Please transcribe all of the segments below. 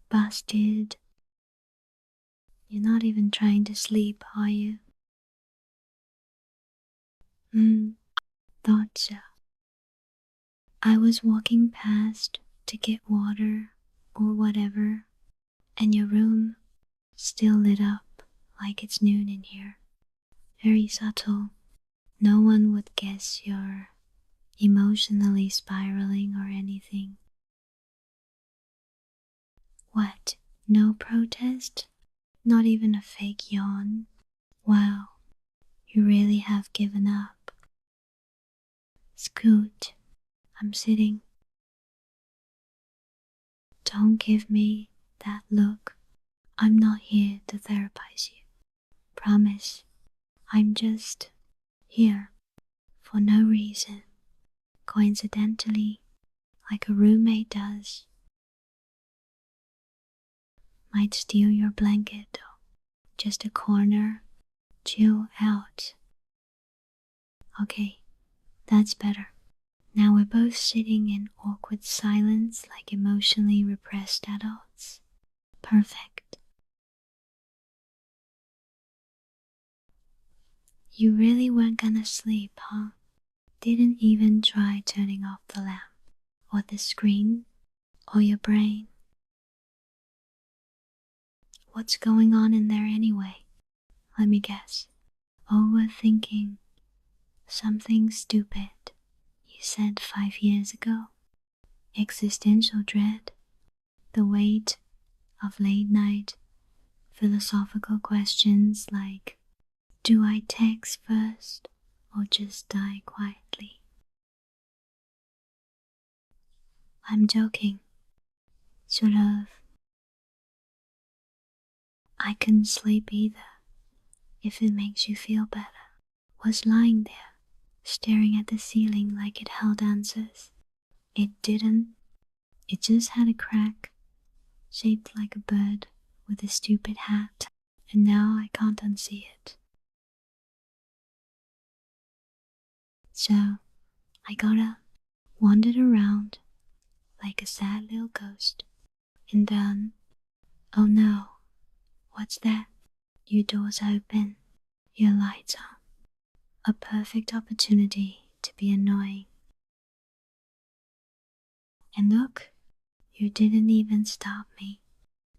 Busted. You're not even trying to sleep, are you? Thought so. I was walking past to get water or whatever, and your room still lit up like it's noon in here. Very subtle. No one would guess you're emotionally spiraling or anything. What? No protest? Not even a fake yawn? Wow, you really have given up. Scoot, I'm sitting. Don't give me that look. I'm not here to therapize you. Promise. I'm just here for no reason. Coincidentally, like a roommate does. Might steal your blanket though. Just a corner. Chill out. Okay, that's better. Now we're both sitting in awkward silence like emotionally repressed adults. Perfect. You really weren't gonna sleep, huh? Didn't even try turning off the lamp, or the screen, or your brain. What's going on in there anyway? Let me guess. Overthinking something stupid you said 5 years ago. Existential dread. The weight of late night philosophical questions like, do I text first or just die quietly? I'm joking. Sort of. I couldn't sleep either, if it makes you feel better. Was lying there, staring at the ceiling like it held answers. It didn't. It just had a crack, shaped like a bird with a stupid hat, and now I can't unsee it. So, I got up, wandered around like a sad little ghost, and then, oh no, what's that? Your door's open, your lights on. A perfect opportunity to be annoying. And look, you didn't even stop me.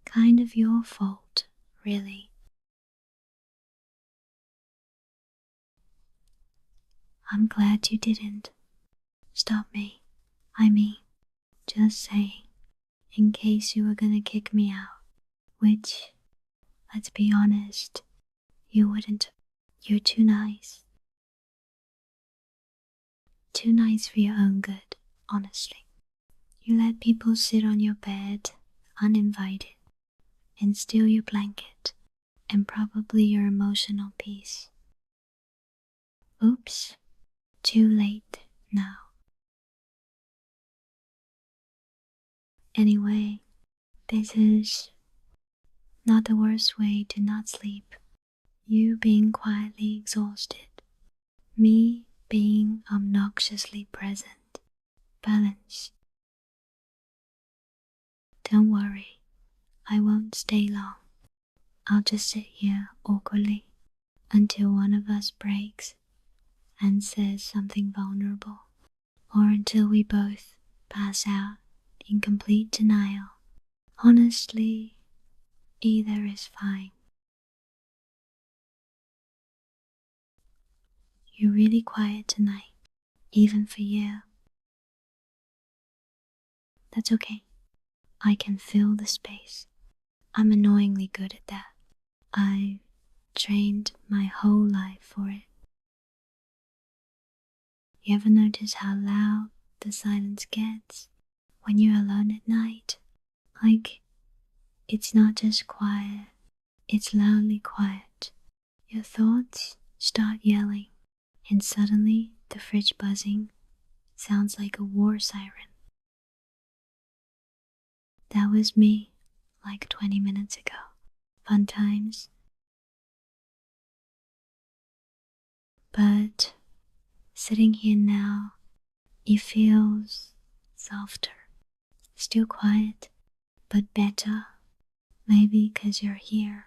Kind of your fault, really. I'm glad you didn't stop me. I mean, just saying, in case you were gonna kick me out. Which, let's be honest, you wouldn't. You're too nice. Too nice for your own good, honestly. You let people sit on your bed, uninvited, and steal your blanket, and probably your emotional peace. Oops, too late now. Anyway, this is not the worst way to not sleep. You being quietly exhausted, me being obnoxiously present. Balance. Don't worry, I won't stay long. I'll just sit here awkwardly until one of us breaks and says something vulnerable, or until we both pass out in complete denial. Honestly, either is fine. You're really quiet tonight, even for you. That's okay. I can fill the space. I'm annoyingly good at that. I've trained my whole life for it. You ever notice how loud the silence gets when you're alone at night? Like, it's not just quiet, it's loudly quiet. Your thoughts start yelling, and suddenly the fridge buzzing sounds like a war siren. That was me, like 20 minutes ago. Fun times. But sitting here now, it feels softer. Still quiet, but better Maybe because you're here,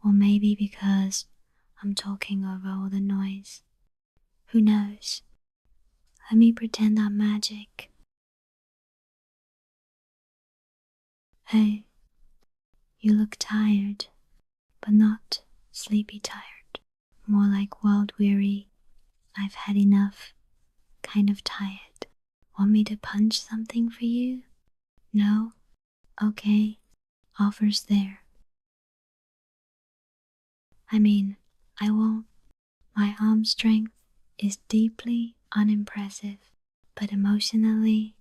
or maybe because I'm talking over all the noise. Who knows? Let me pretend I'm magic. Hey, you look tired, but not sleepy tired. More like world weary, I've had enough, kind of tired. Want me to punch something for you? No? Okay, offer's there. I mean, I won't. My arm strength is deeply unimpressive, but emotionally,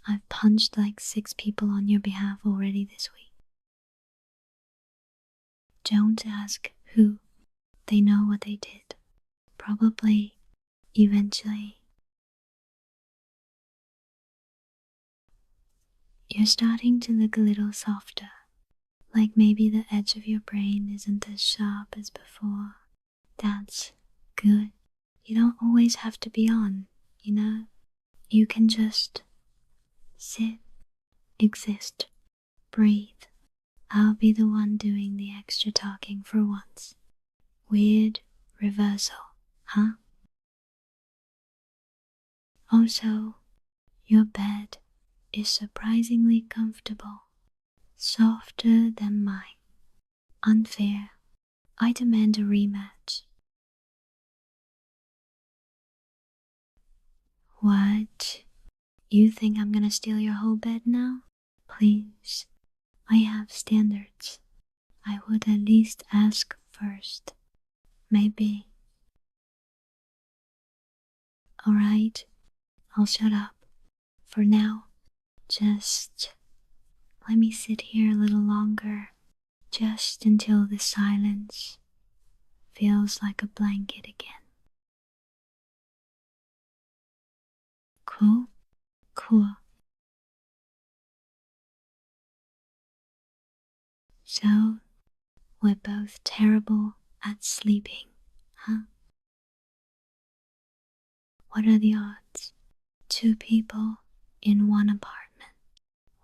I've punched like 6 people on your behalf already this week. Don't ask who. They know what they did. Probably, eventually. You're starting to look a little softer, like maybe the edge of your brain isn't as sharp as before. That's good. You don't always have to be on, you know? You can just sit, exist, breathe. I'll be the one doing the extra talking for once. Weird reversal, huh? Also, your bed is surprisingly comfortable, softer than mine. Unfair. I demand a rematch. What? You think I'm gonna steal your whole bed now? Please. I have standards. I would at least ask first. Maybe. Alright, I'll shut up. For now, just let me sit here a little longer. Just until the silence feels like a blanket again. Cool? Cool. So, we're both terrible at sleeping, huh? What are the odds? 2 people in one apartment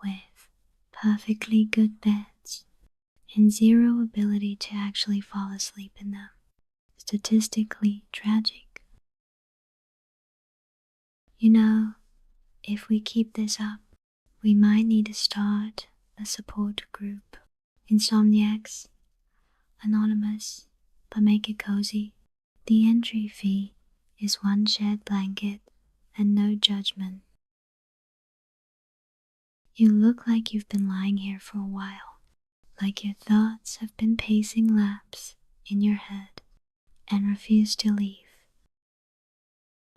with perfectly good beds and zero ability to actually fall asleep in them. Statistically tragic. You know, if we keep this up, we might need to start a support group. Insomniacs, anonymous, but make it cozy. The entry fee is 1 shared blanket and no judgment. You look like you've been lying here for a while, like your thoughts have been pacing laps in your head and refuse to leave.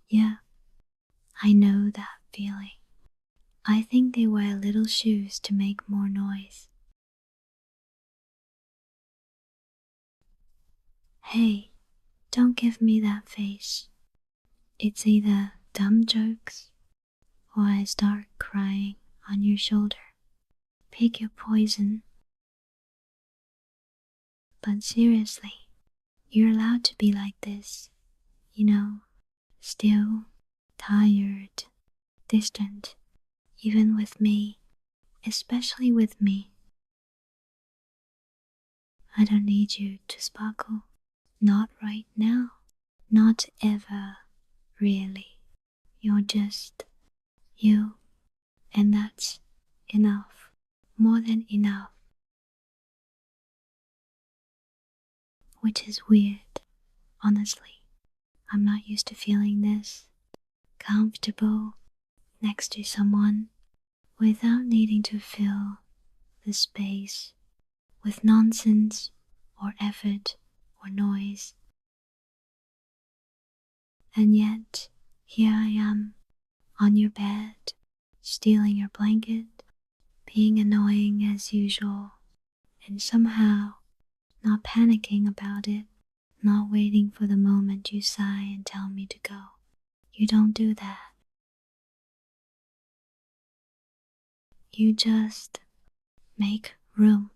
Yeah, I know that feeling. I think they wear little shoes to make more noise. Hey, don't give me that face. It's either dumb jokes or I start crying on your shoulder. Pick your poison. But seriously, you're allowed to be like this. You know, still, tired, distant, even with me, especially with me. I don't need you to sparkle. Not right now. Not ever, really. You're just you, and that's enough. More than enough. Which is weird, honestly. I'm not used to feeling this comfortable next to someone without needing to fill the space with nonsense or effort or noise. And yet, here I am, on your bed, stealing your blanket, being annoying as usual, and somehow not panicking about it, not waiting for the moment you sigh and tell me to go. You don't do that. You just make room,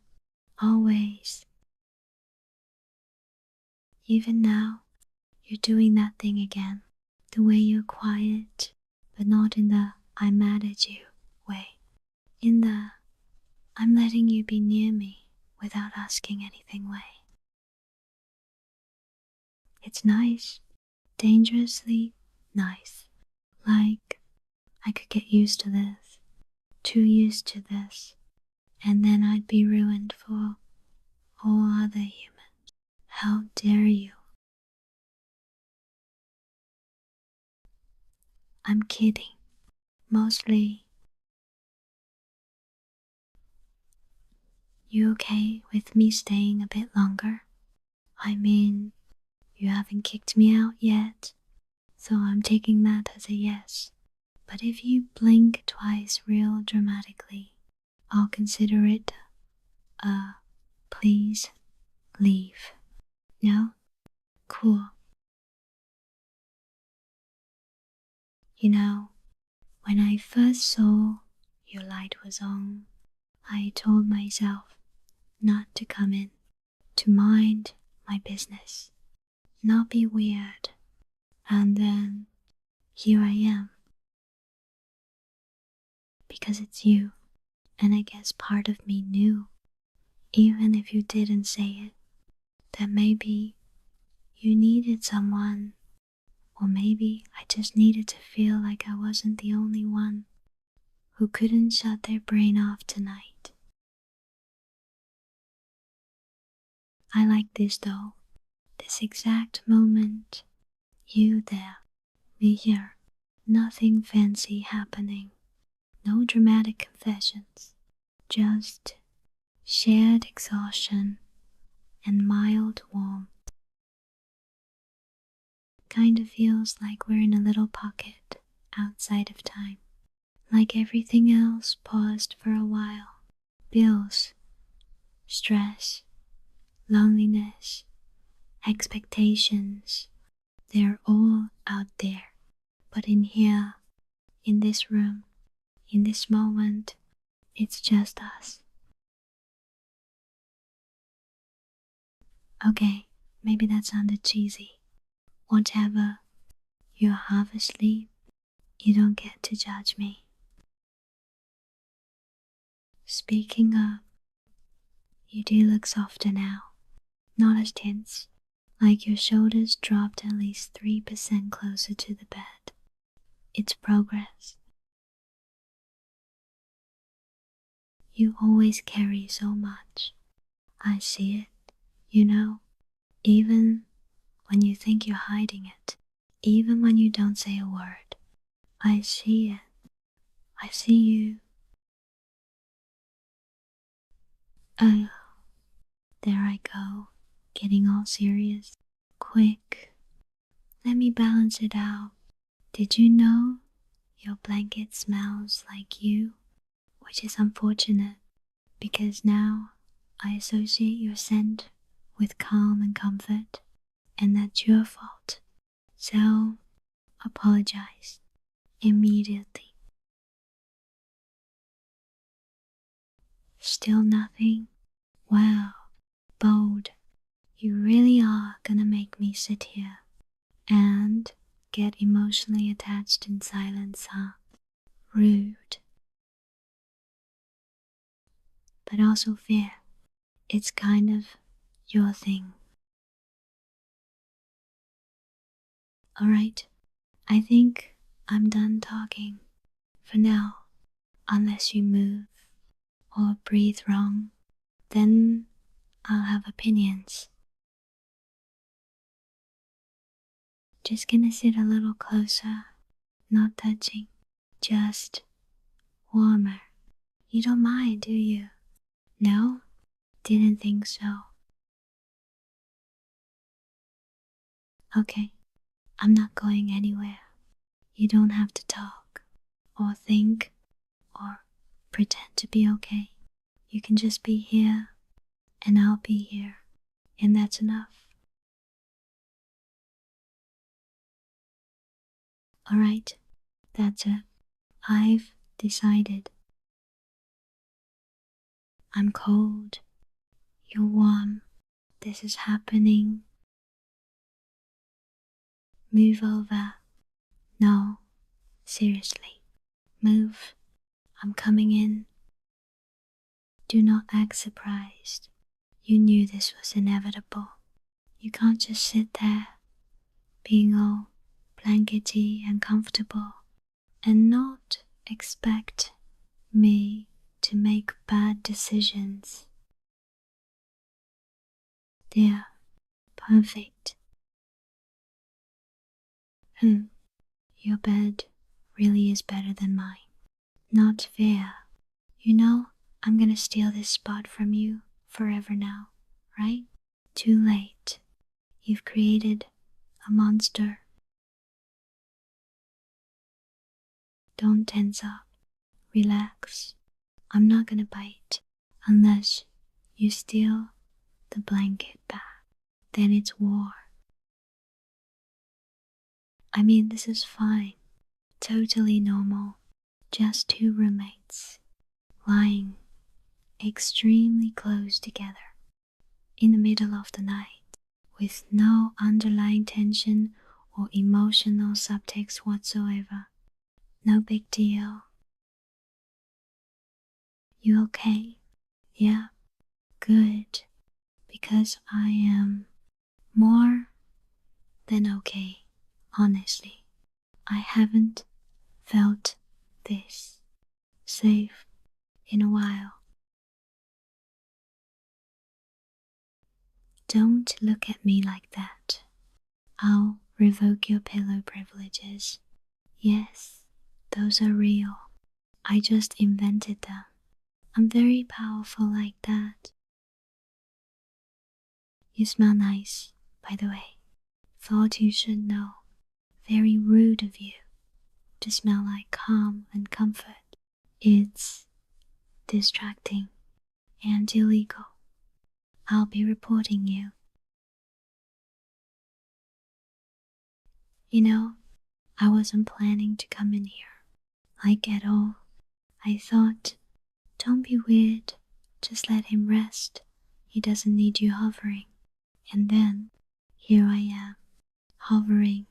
always. Even now, you're doing that thing again, the way you're quiet, but not in the I'm mad at you way. In the I'm letting you be near me without asking anything way. It's nice, dangerously nice. Like, I could get used to this, too used to this, and then I'd be ruined for all other humans. How dare you? I'm kidding. Mostly. You okay with me staying a bit longer? I mean, you haven't kicked me out yet, so I'm taking that as a yes. But if you blink twice real dramatically, I'll consider it a please leave. No? Cool. You know, when I first saw your light was on, I told myself not to come in, to mind my business, not be weird. And then here I am. Because it's you, and I guess part of me knew, even if you didn't say it, that maybe you needed someone, or maybe I just needed to feel like I wasn't the only one who couldn't shut their brain off tonight. I like this though, this exact moment. You there, me here, nothing fancy happening, no dramatic confessions, just shared exhaustion and mild warmth. Kind of feels like we're in a little pocket outside of time, like everything else paused for a while. Bills, stress, loneliness, expectations, they're all out there. But in here, in this room, in this moment, it's just us. Okay, maybe that sounded cheesy. Whatever, you're half asleep, you don't get to judge me. Speaking of, you do look softer now, not as tense, like your shoulders dropped at least 3% closer to the bed. It's progress. You always carry so much. I see it, you know, even when you think you're hiding it, even when you don't say a word. I see it. I see you. Oh, there I go, getting all serious. Quick, let me balance it out. Did you know your blanket smells like you? Which is unfortunate, because now I associate your scent with calm and comfort, and that's your fault. So, apologize immediately. Still nothing? Wow, bold. You really are gonna make me sit here and get emotionally attached in silence, huh? Rude. But also fair. It's kind of your thing. Alright, I think I'm done talking. For now, unless you move or breathe wrong, then I'll have opinions. Just gonna sit a little closer, not touching, just warmer. You don't mind, do you? No? Didn't think so. Okay, I'm not going anywhere. You don't have to talk, or think, or pretend to be okay. You can just be here, and I'll be here, and that's enough. Alright, that's it. I've decided. I'm cold. You're warm. This is happening. Move over. No, seriously. Move. I'm coming in. Do not act surprised. You knew this was inevitable. You can't just sit there, being all blankety and comfortable, and not expect me to make bad decisions. They're perfect. Your bed really is better than mine. Not fair. You know, I'm gonna steal this spot from you forever now, right? Too late. You've created a monster. Don't tense up. Relax. I'm not gonna bite unless you steal the blanket back. Then it's war. I mean, this is fine. Totally normal. Just two roommates lying extremely close together in the middle of the night with no underlying tension or emotional subtext whatsoever. No big deal. You okay? Yeah, good. Because I am more than okay, honestly. I haven't felt this safe in a while. Don't look at me like that. I'll revoke your pillow privileges. Yes, those are real. I just invented them. I'm very powerful like that. You smell nice, by the way. Thought you should know. Very rude of you to smell like calm and comfort. It's distracting and illegal. I'll be reporting you. You know, I wasn't planning to come in here, like at all. I thought, don't be weird, just let him rest. He doesn't need you hovering. And then, here I am, hovering.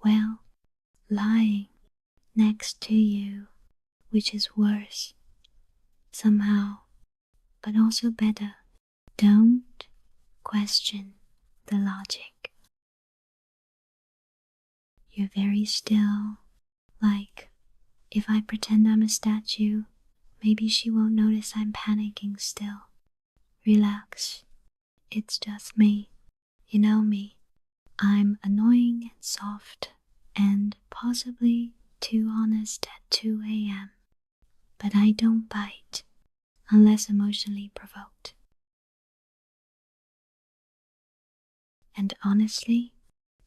Well, lying next to you, which is worse, somehow, but also better. Don't question the logic. You're very still, like, if I pretend I'm a statue, maybe she won't notice I'm panicking still. Relax, it's just me. You know me. I'm annoying and soft, and possibly too honest at 2 a.m. But I don't bite unless emotionally provoked. And honestly,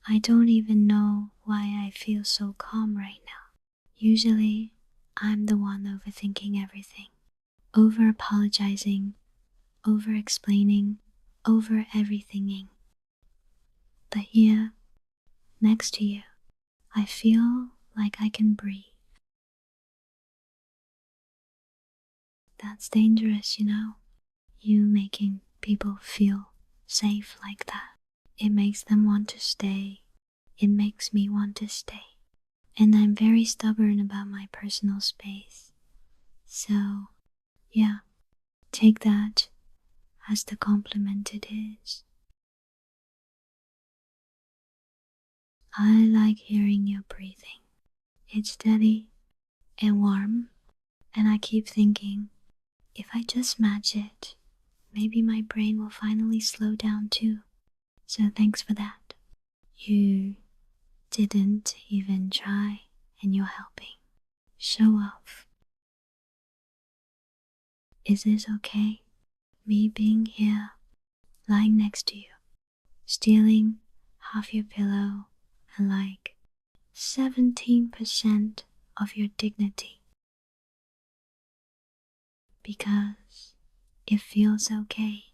I don't even know why I feel so calm right now. Usually, I'm the one overthinking everything, over-apologizing, over-explaining, over-everythinging. But here, next to you, I feel like I can breathe. That's dangerous, you know? You making people feel safe like that. It makes them want to stay. It makes me want to stay. And I'm very stubborn about my personal space. So, yeah, take that as the compliment it is. I like hearing your breathing. It's steady and warm, and I keep thinking, if I just match it, maybe my brain will finally slow down too. So thanks for that. You didn't even try, and you're helping. Show off. Is this okay? Me being here, lying next to you, stealing half your pillow and like 17% of your dignity. Because it feels okay,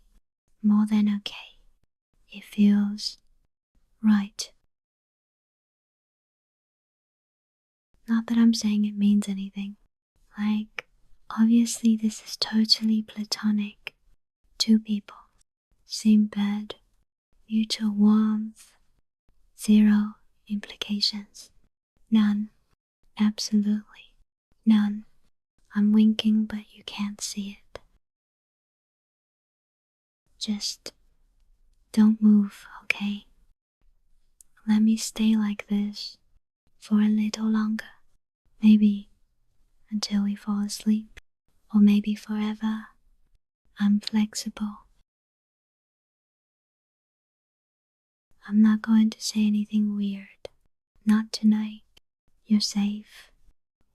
more than okay. It feels right. Not that I'm saying it means anything. Like, obviously this is totally platonic. Two people, same bed, mutual warmth, zero implications. None. Absolutely none. I'm winking, but you can't see it. Just don't move, okay? Let me stay like this for a little longer. Maybe until we fall asleep, or maybe forever. I'm flexible. I'm not going to say anything weird. Not tonight. You're safe.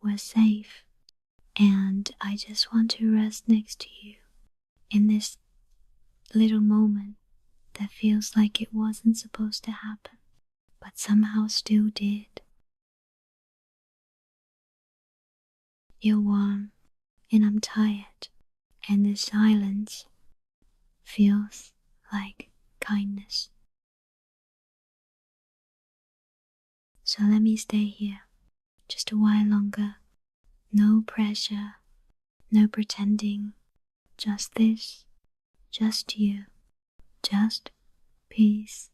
We're safe. And I just want to rest next to you in this little moment that feels like it wasn't supposed to happen, but somehow still did. You're warm, and I'm tired, and the silence feels like kindness. So let me stay here just a while longer. No pressure, no pretending, just this, just you, just peace.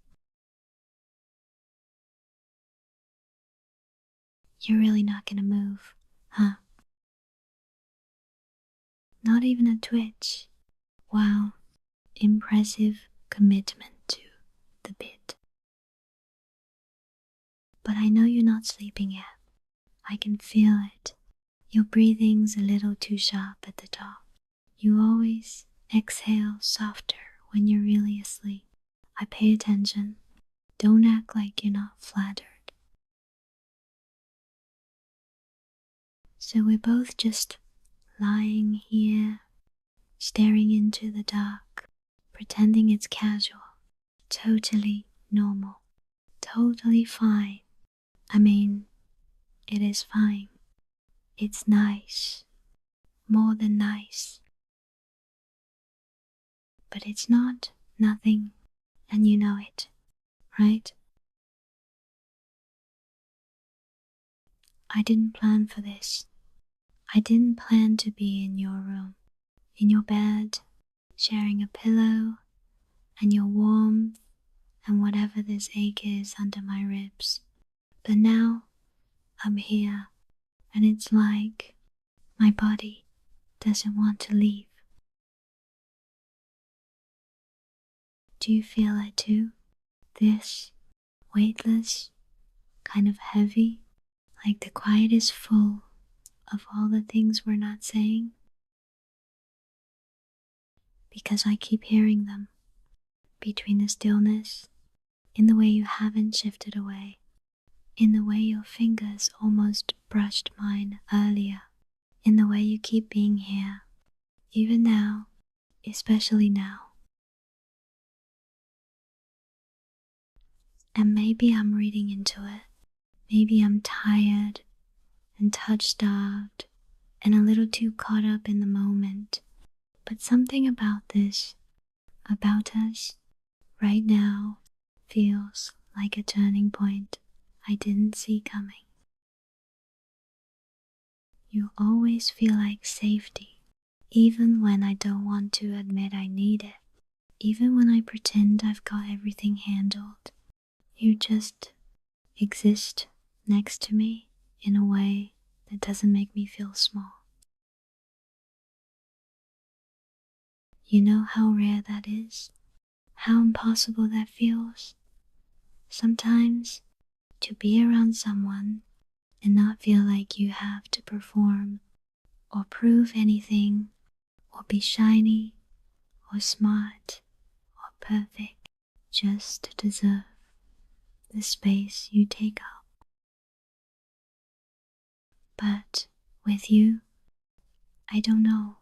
You're really not gonna move, huh? Not even a twitch. Wow, impressive commitment to the bit. But I know you're not sleeping yet. I can feel it. Your breathing's a little too sharp at the top. You always exhale softer when you're really asleep. I pay attention. Don't act like you're not flattered. So we're both just lying here, staring into the dark, pretending it's casual, totally normal, totally fine. I mean, it is fine. It's nice, more than nice. But it's not nothing, and you know it, right? I didn't plan for this. I didn't plan to be in your room, in your bed, sharing a pillow, and your warmth, and whatever this ache is under my ribs. But now, I'm here, and it's like my body doesn't want to leave. Do you feel it too? This weightless, kind of heavy, like the quiet is full of all the things we're not saying? Because I keep hearing them between the stillness, in the way you haven't shifted away, in the way your fingers almost brushed mine earlier, in the way you keep being here, even now, especially now. And maybe I'm reading into it. Maybe I'm tired and touch-starved and a little too caught up in the moment. But something about this, about us, right now, feels like a turning point I didn't see coming. You always feel like safety, even when I don't want to admit I need it, even when I pretend I've got everything handled. You just exist next to me in a way that doesn't make me feel small. You know how rare that is? How impossible that feels? Sometimes, to be around someone and not feel like you have to perform or prove anything or be shiny or smart or perfect just to deserve the space you take up. But with you, I don't know,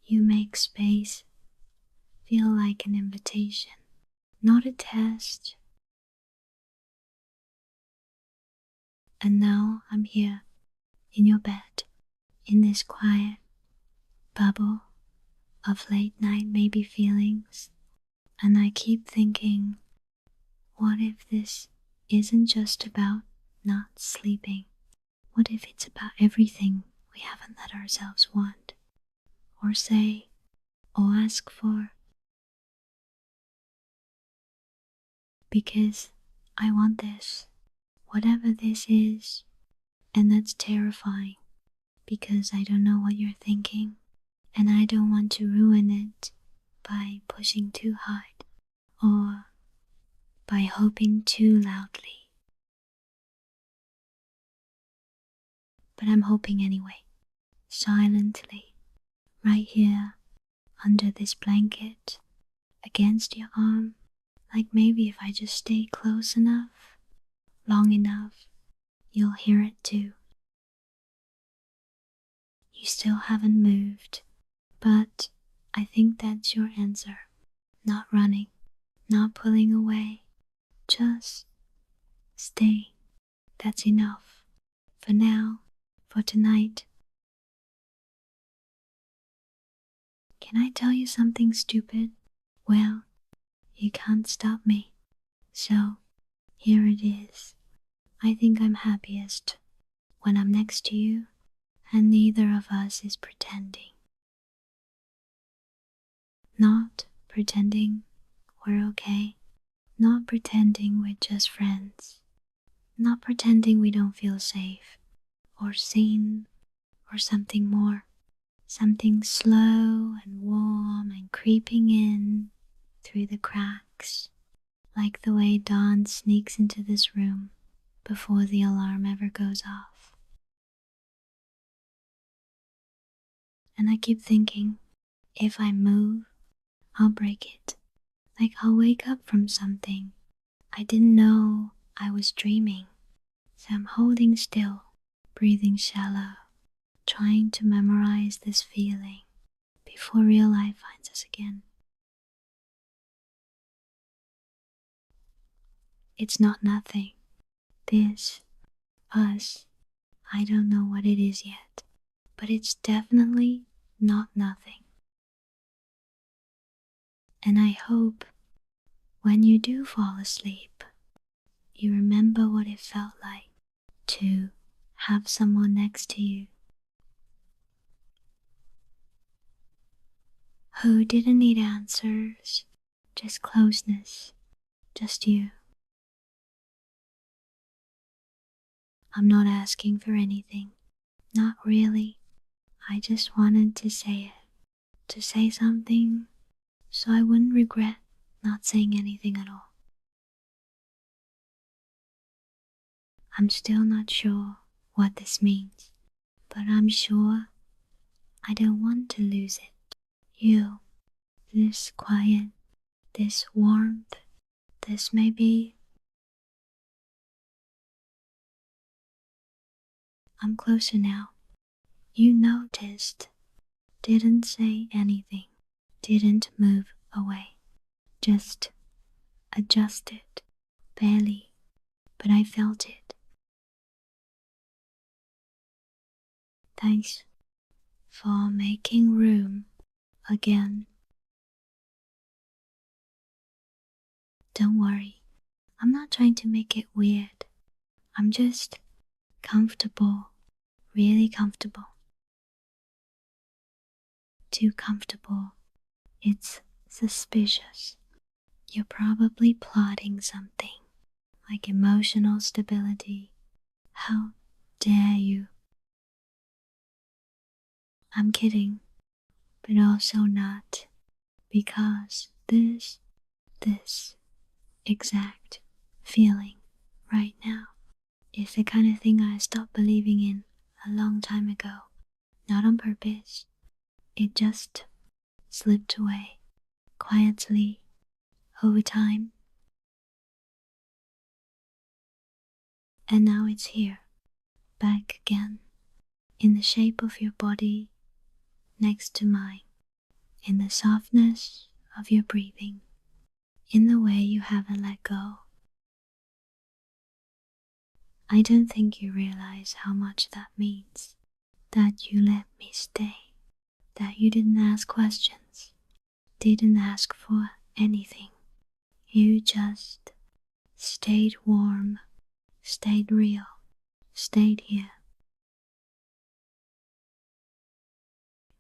you make space feel like an invitation, not a test. And now I'm here, in your bed, in this quiet bubble of late night maybe feelings, and I keep thinking, what if this isn't just about not sleeping? What if it's about everything we haven't let ourselves want, or say, or ask for? Because I want this, whatever this is, and that's terrifying, because I don't know what you're thinking, and I don't want to ruin it by pushing too hard or by hoping too loudly. But I'm hoping anyway, silently, right here, under this blanket, against your arm, like maybe if I just stay close enough, long enough, you'll hear it too. You still haven't moved, but I think that's your answer. Not running, not pulling away, just stay. That's enough. For now, for tonight. Can I tell you something stupid? Well, you can't stop me. So, here it is. I think I'm happiest when I'm next to you and neither of us is pretending. Not pretending we're okay. Not pretending we're just friends. Not pretending we don't feel safe or seen or something more. Something slow and warm and creeping in through the cracks, like the way dawn sneaks into this room before the alarm ever goes off. And I keep thinking, if I move, I'll break it. Like I'll wake up from something I didn't know I was dreaming. So I'm holding still, breathing shallow, trying to memorize this feeling before real life finds us again. It's not nothing. This, us, I don't know what it is yet, but it's definitely not nothing. And I hope when you do fall asleep, you remember what it felt like to have someone next to you who didn't need answers, just closeness, just you. I'm not asking for anything, not really. I just wanted to say it, to say something so I wouldn't regret not saying anything at all. I'm still not sure what this means, but I'm sure I don't want to lose it. You, this quiet, this warmth, this maybe. I'm closer now. You noticed, didn't say anything, didn't move away, just adjusted, barely, but I felt it. Thanks for making room again. Don't worry, I'm not trying to make it weird. I'm just comfortable, really comfortable. Too comfortable. It's suspicious. You're probably plotting something, like emotional stability. How dare you? I'm kidding, but also not, because this exact feeling right now is the kind of thing I stopped believing in a long time ago. Not on purpose. It just slipped away, quietly, over time. And now it's here, back again, in the shape of your body, next to mine, in the softness of your breathing, in the way you haven't let go. I don't think you realize how much that means, that you let me stay, that you didn't ask questions, didn't ask for anything. You just stayed warm, stayed real, stayed here.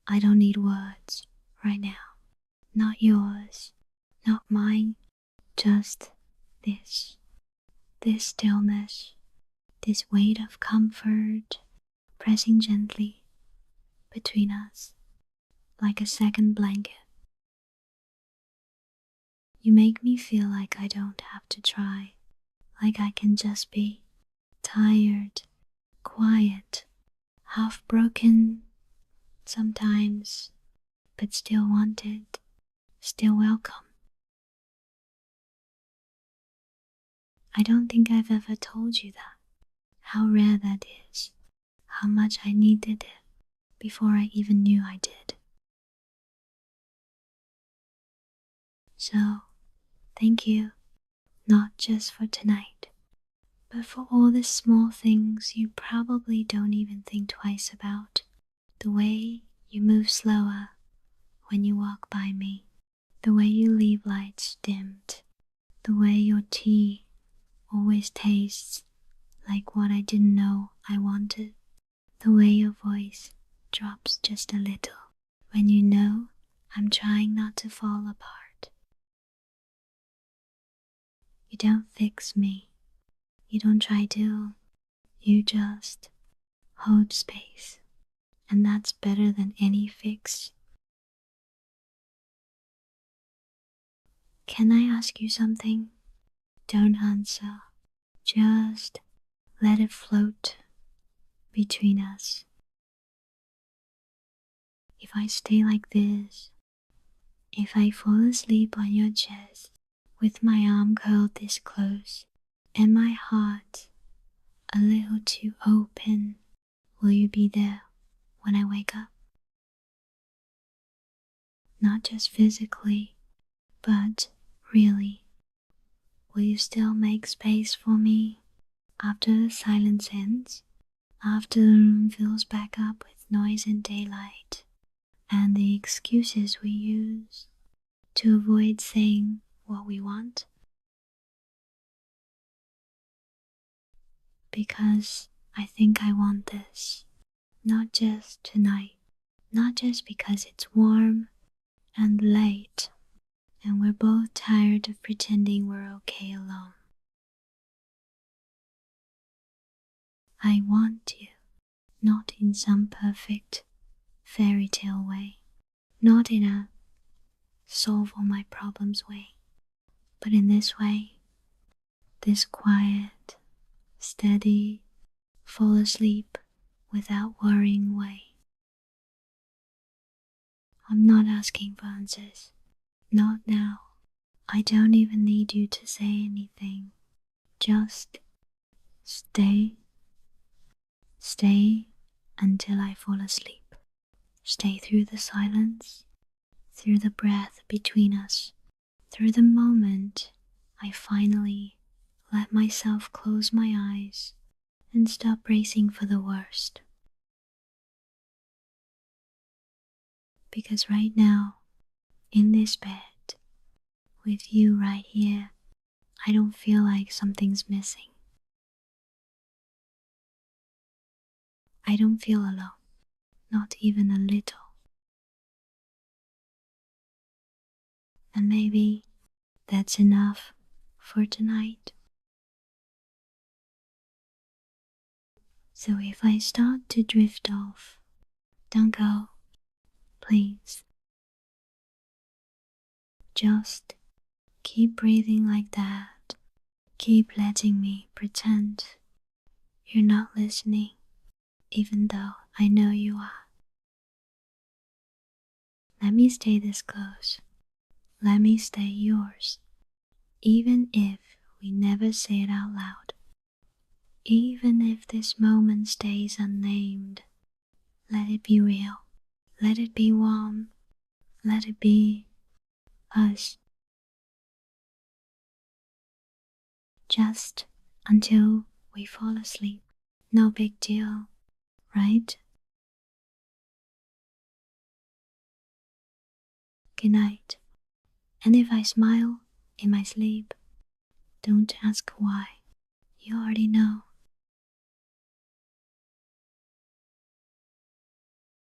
I don't need words right now. Not yours, not mine, just this stillness, this weight of comfort pressing gently between us like a second blanket. You make me feel like I don't have to try, like I can just be tired, quiet, half broken sometimes, but still wanted, still welcome. I don't think I've ever told you that, how rare that is, how much I needed it before I even knew I did. So, thank you, not just for tonight, but for all the small things you probably don't even think twice about. The way you move slower when you walk by me, the way you leave lights dimmed, the way your tea always tastes like what I didn't know I wanted, the way your voice drops just a little when you know I'm trying not to fall apart. You don't fix me, you don't try to, you just hold space, and that's better than any fix. Can I ask you something? Don't answer, just let it float between us. If I stay like this, if I fall asleep on your chest with my arm curled this close and my heart a little too open, will you be there when I wake up? Not just physically, but really. Will you still make space for me after the silence ends, after the room fills back up with noise and daylight, and the excuses we use to avoid saying what we want? Because I think I want this, not just tonight, not just because it's warm and late, and we're both tired of pretending we're okay alone. I want you, not in some perfect fairy tale way, not in a solve all my problems way, but in this way, this quiet, steady, fall asleep without worrying way. I'm not asking for answers, not now. I don't even need you to say anything. Just stay until I fall asleep. Stay through the silence, through the breath between us, through the moment I finally let myself close my eyes and stop bracing for the worst. Because right now, in this bed, with you right here, I don't feel like something's missing. I don't feel alone, not even a little. And maybe that's enough for tonight. So if I start to drift off, don't go, please. Just keep breathing like that. Keep letting me pretend you're not listening, even though I know you are. Let me stay this close. Let me stay yours, even if we never say it out loud. Even if this moment stays unnamed, let it be real. Let it be warm. Let it be us. Just until we fall asleep. No big deal, right? Good night. And if I smile in my sleep, don't ask why. You already know.